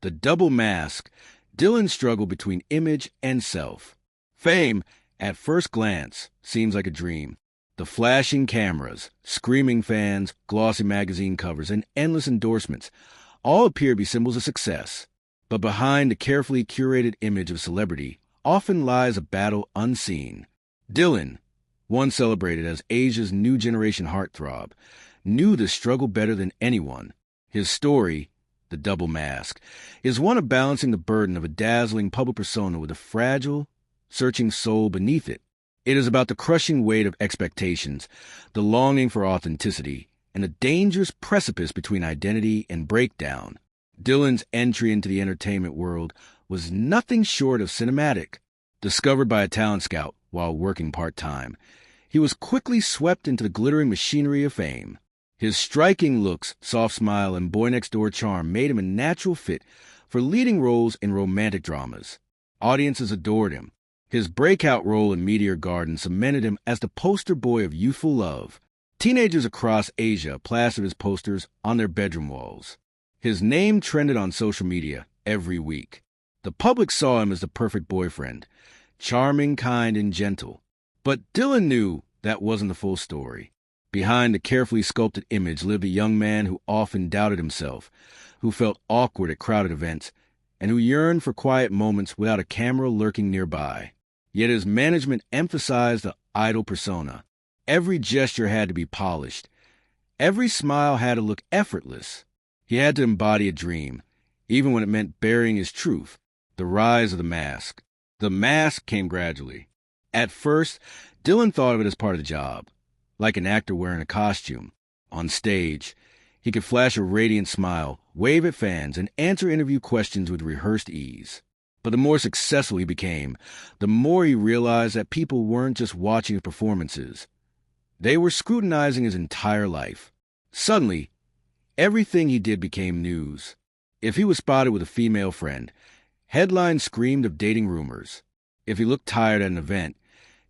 The double mask. Dylan's struggle between image and self. Fame, at first glance, seems like a dream. The flashing cameras, screaming fans, glossy magazine covers, and endless endorsements all appear to be symbols of success. But behind the carefully curated image of celebrity often lies a battle unseen. Dylan, once celebrated as Asia's new generation heartthrob, knew the struggle better than anyone. His story, The Double Mask, is one of balancing the burden of a dazzling public persona with a fragile, searching soul beneath it. It is about the crushing weight of expectations, the longing for authenticity, and the dangerous precipice between identity and breakdown. Dylan's entry into the entertainment world was nothing short of cinematic. Discovered by a talent scout while working part-time, he was quickly swept into the glittering machinery of fame. His striking looks, soft smile, and boy-next-door charm made him a natural fit for leading roles in romantic dramas. Audiences adored him. His breakout role in Meteor Garden cemented him as the poster boy of youthful love. Teenagers across Asia plastered his posters on their bedroom walls. His name trended on social media every week. The public saw him as the perfect boyfriend, charming, kind, and gentle. But Dylan knew that wasn't the full story. Behind the carefully sculpted image lived a young man who often doubted himself, who felt awkward at crowded events, and who yearned for quiet moments without a camera lurking nearby. Yet his management emphasized the idol persona. Every gesture had to be polished. Every smile had to look effortless. He had to embody a dream, even when it meant burying his truth. The rise of the mask. The mask came gradually. At first, Dylan thought of it as part of the job, like an actor wearing a costume. On stage, he could flash a radiant smile, wave at fans, and answer interview questions with rehearsed ease. But the more successful he became, the more he realized that people weren't just watching his performances. They were scrutinizing his entire life. Suddenly, everything he did became news. If he was spotted with a female friend, headlines screamed of dating rumors. If he looked tired at an event,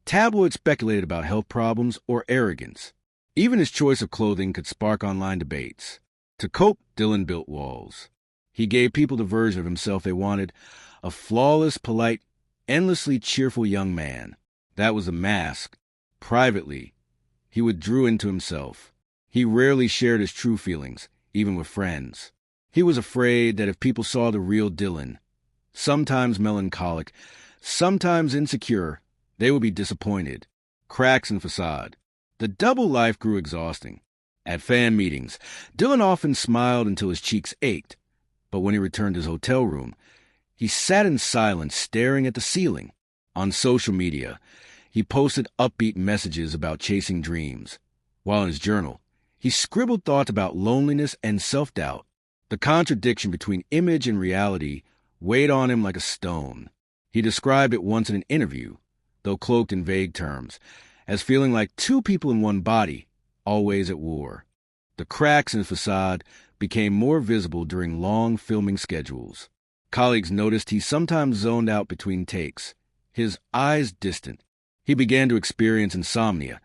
tabloids speculated about health problems or arrogance. Even his choice of clothing could spark online debates. To cope, Dylan built walls. He gave people the version of himself they wanted, a flawless, polite, endlessly cheerful young man. That was the mask. Privately, he withdrew into himself. He rarely shared his true feelings, even with friends. He was afraid that if people saw the real Dylan, sometimes melancholic, sometimes insecure, they would be disappointed. Cracks in facade. The double life grew exhausting. At fan meetings, Dylan often smiled until his cheeks ached. But when he returned to his hotel room, he sat in silence, staring at the ceiling. On social media, he posted upbeat messages about chasing dreams, while in his journal, he scribbled thoughts about loneliness and self-doubt. The contradiction between image and reality weighed on him like a stone. He described it once in an interview, though cloaked in vague terms, as feeling like two people in one body, always at war. The cracks in his facade became more visible during long filming schedules. Colleagues noticed he sometimes zoned out between takes, his eyes distant. He began to experience insomnia,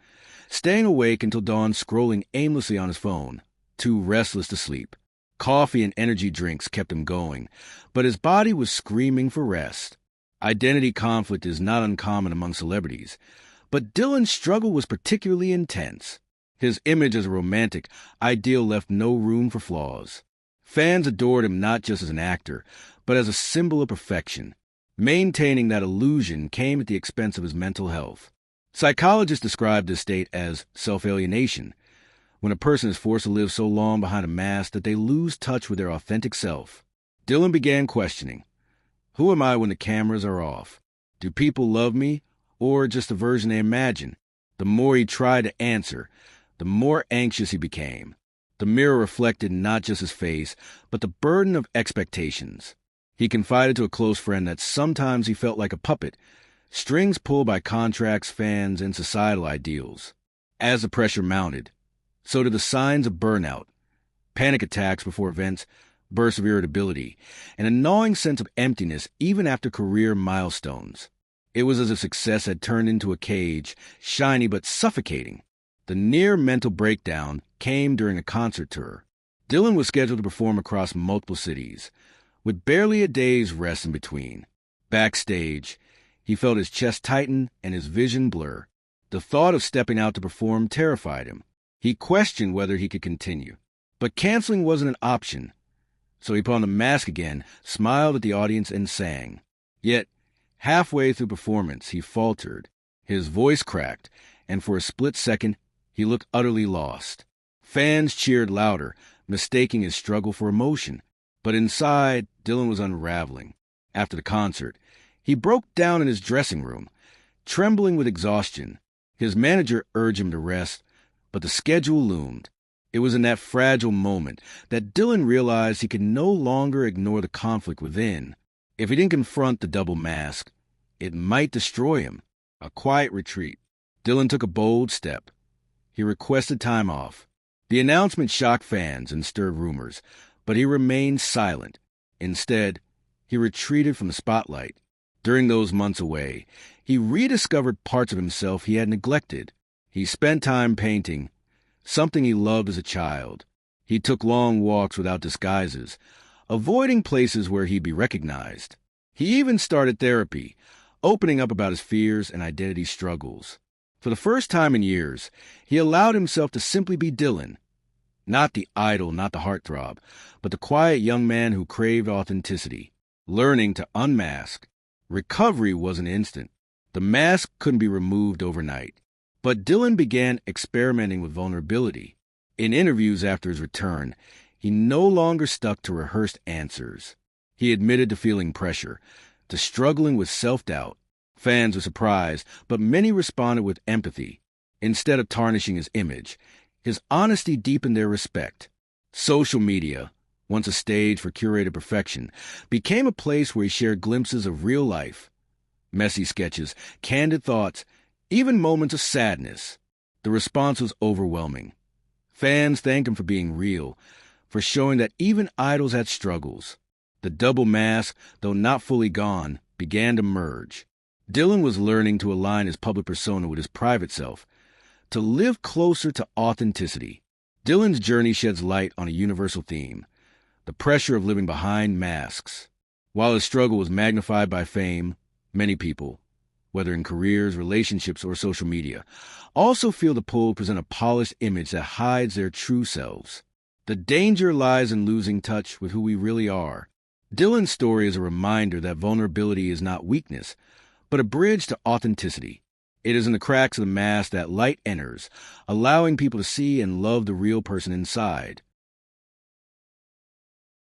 staying awake until dawn scrolling aimlessly on his phone, too restless to sleep. Coffee and energy drinks kept him going, but his body was screaming for rest. Identity conflict is not uncommon among celebrities, but Dylan's struggle was particularly intense. His image as a romantic ideal left no room for flaws. Fans adored him not just as an actor, but as a symbol of perfection. Maintaining that illusion came at the expense of his mental health. Psychologists describe this state as self-alienation, when a person is forced to live so long behind a mask that they lose touch with their authentic self. Dylan began questioning, who am I when the cameras are off? Do people love me, or just a version they imagine? The more he tried to answer, the more anxious he became. The mirror reflected not just his face, but the burden of expectations. He confided to a close friend that sometimes he felt like a puppet, strings pulled by contracts, fans, and societal ideals. As the pressure mounted, so did the signs of burnout, panic attacks before events, bursts of irritability, and a gnawing sense of emptiness even after career milestones. It was as if success had turned into a cage, shiny but suffocating. The near mental breakdown came during a concert tour. Dylan was scheduled to perform across multiple cities. with barely a day's rest in between. Backstage, he felt his chest tighten and his vision blur. The thought of stepping out to perform terrified him. He questioned whether he could continue. But canceling wasn't an option. So he put on the mask again, smiled at the audience, and sang. Yet, halfway through performance, he faltered. His voice cracked, and for a split second, he looked utterly lost. Fans cheered louder, mistaking his struggle for emotion. But inside, Dylan was unraveling. After the concert, he broke down in his dressing room, trembling with exhaustion. His manager urged him to rest, but the schedule loomed. It was in that fragile moment that Dylan realized he could no longer ignore the conflict within. If he didn't confront the double mask, it might destroy him. A quiet retreat. Dylan took a bold step. He requested time off. The announcement shocked fans and stirred rumors, but he remained silent. Instead, he retreated from the spotlight. During those months away, he rediscovered parts of himself he had neglected. He spent time painting, something he loved as a child. He took long walks without disguises, avoiding places where he'd be recognized. He even started therapy, opening up about his fears and identity struggles. For the first time in years, he allowed himself to simply be Dylan. Not the idol, not the heartthrob, but the quiet young man who craved authenticity, learning to unmask. Recovery wasn't instant. The mask couldn't be removed overnight. But Dylan began experimenting with vulnerability. In interviews after his return, he no longer stuck to rehearsed answers. He admitted to feeling pressure, to struggling with self-doubt. Fans were surprised, but many responded with empathy. Instead of tarnishing his image, his honesty deepened their respect. Social media, once a stage for curated perfection, became a place where he shared glimpses of real life. Messy sketches, candid thoughts, even moments of sadness. The response was overwhelming. Fans thanked him for being real, for showing that even idols had struggles. The double mask, though not fully gone, began to merge. Dylan was learning to align his public persona with his private self, to live closer to authenticity. Dylan's journey sheds light on a universal theme, the pressure of living behind masks. While his struggle was magnified by fame, many people, whether in careers, relationships, or social media, also feel the pull to present a polished image that hides their true selves. The danger lies in losing touch with who we really are. Dylan's story is a reminder that vulnerability is not weakness, but a bridge to authenticity. It is in the cracks of the mask that light enters, allowing people to see and love the real person inside.